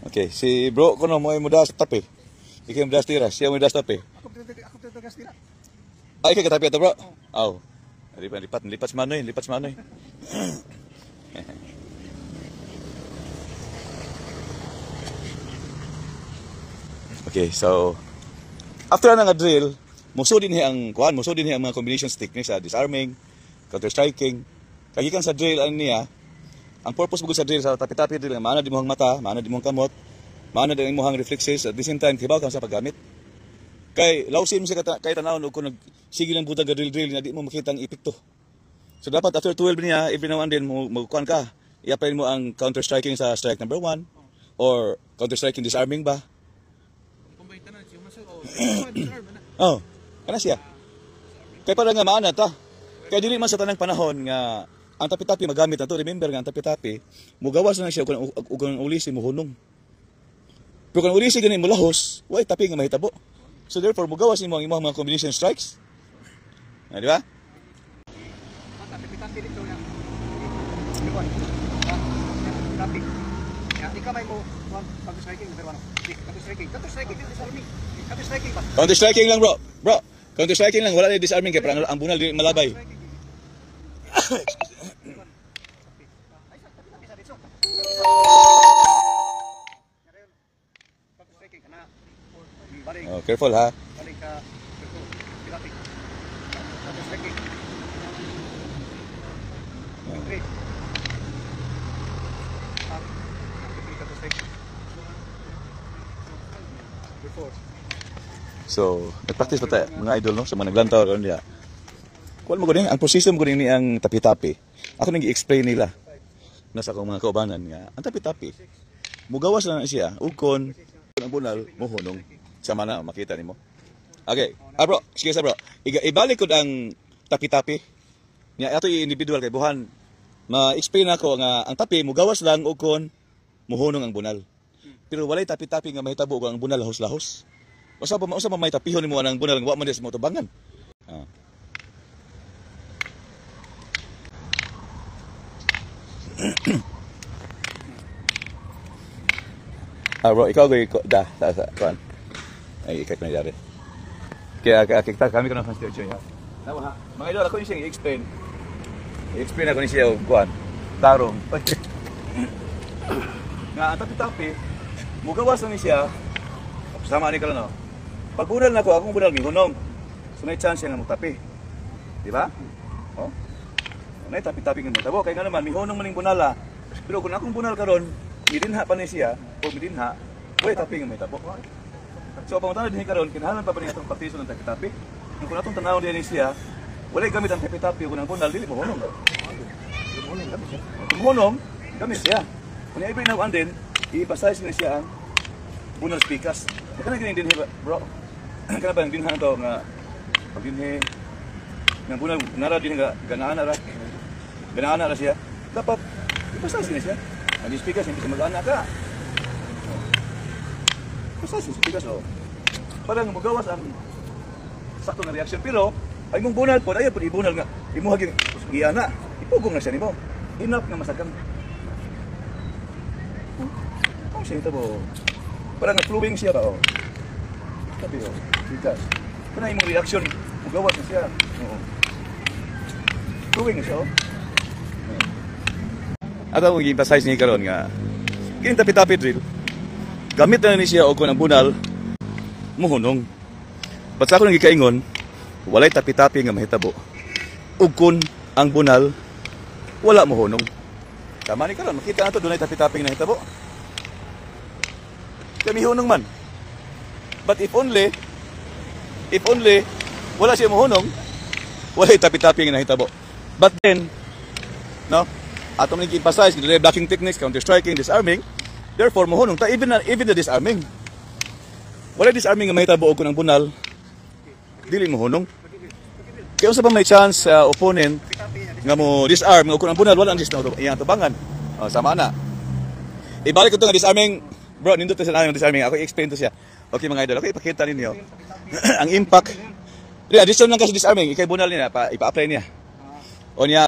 Okay, si bro kuno mo mudas tapi. Ikaw mudas tira, siya mudas tapi. Ako tugas tira. Ay kay katapi ato bro. Aw. Lipat manoy. Okay, so after nga drill, muso din ang mga combination techniques sa disarming, counter striking. Kagikan sa drill niya, ang purpose mo sa drill sa tapi-tapi drill, maana di mo ang mata, maana di mo ang kamot, maana di mo ang reflexes, at the same time tibaw ka sa paggamit. Kay lawsin mo siya kay tanawon og kung sige lang butang drill na di mo makita ang epekto. So dapat after 12 niya, every now and then magkuan ka, i-apply mo ang counter striking sa strike number 1 or counter striking disarming ba. Oh, kana siya. Kay para nga maana ta. Kay dili man sa tanang panahon nga ang tapi-tapi magamit na to. Remember nga ang tapi-tapi, mugawas na siya ug ang ulisi mo hunong. Pero kung ulisi ganin mo lahos, way tapi nga mahitabo. So therefore mugawas nimo ang imong mga combination strikes. Di ba? Tapi-tapi dito na. Tapi. Ya, di kamay mo counter striking pero ano? Counter striking disarming. Counter striking ba? Counter striking lang, bro. Bro, counter striking lang, wala na disarming kay para ang bunal di malabay. Oh, careful ha. Balik ka. Tapi. Counter striking. Okay. Counter striking. Before. So, nag-practice pa tayo, mga idol, no? Sa mga naglantaw, ano niya. Kuwan mo gani, ang proseso mo gani ang tapi-tapi. Ako nang i-explain nila. Nasa akong mga kaubanan nga, ang tapi-tapi, mugawas na siya, ukon, ang bunal, muhunong. Sama na, makita nimo. Okay, bro, sige sa bro. Ibalik ko ang tapi-tapi. Nya, ito individual kay buhan. Ma-explain ako nga, ang tapi, mugawas lang, ukon, muhunong ang bunal. Pero walay tapi-tapi nga mahitabo ko ang bunal lahos-lahos. Usa pa may tapihon nimo ang bunal nga wa man des mo tubangan. Bro, ikaw gay da kuan. Ay ikay na dare. Kaya kita kami kana sa stage ya. Nawa ha. Mga idol ako ni siyang i-explain. I-explain ako ni siya kuan. Tarong. Nga ang tapi-tapi mugawas ni siya. Sama ni kala no. Pag bunal na ko, akong bunal gihunong. So may chance nga magtapi. Di ba? Oh. Nay tapi-tapi nga matabo kay nga naman mihunong maning bunala. Pero kung akong bunal karon, midinha pa ni siya o midinha, way tapi nga matabo. So pangutana dinhi karon, kinahanglan pa ba ni atong partiso ng tapi-tapi? Kung atong tanaw diyan ni siya, wala gamit ang tapi-tapi kung ang bunal dili mo hunong. Kung hunong, gamit siya. Kung every now and then, i-emphasize na siya ang bunal speakers. Kana gini dinhi bro. Kana ba ang dinha to nga pag dinhi nga bunal nara dinhi nga ganaan ra siya. Dapat i-emphasize na siya. Ang speakers hindi mag-ana ka. Emphasize ang speakers oh. Parang magawas ang sakto na reaction pero ay mong bunal po ayo pud ibunal nga imuhag yung giana. Ipugong na siya nimo. Enough nga masagam. Kung siya ito po, parang flowing siya ba, oh. Sabi, oh, bigas. Kung yung reaction, magawas na siya. Oo. Flowing siya, oh. At ako mag-emphasize niya karon nga, kining tapi-tapi drill, gamit na ni siya o kung ang bunal, muhunong. Ba't sa ako nang gikaingon, walay tapi-tapi nga mahitabo. Ug kun ang bunal, wala muhunong. Tama ni karon, makita na ito, doon ay tapi-tapi nga mahitabo. Kami hunong man. But if only, wala siya mahunong, wala tapi-tapi nga nahitabo. But then, no, atong nag-emphasize, the blocking techniques, counter striking, disarming, therefore mahunong ta, even the disarming. Wala disarming nga mahitabo o kung ang bunal, dili mahunong. Kaya sa pa may chance sa opponent, nga mo disarm, o kung ang bunal, wala ang iyang tubangan. Sama na. Ibalik ko ito nga disarming. Bro, nindot sa nang disarming. Ako i-explain to siya. Okay mga idol, ako ipakita ninyo ang impact. Addition lang kasi disarming, ikay bunal niya, ipa-apply niya. O niya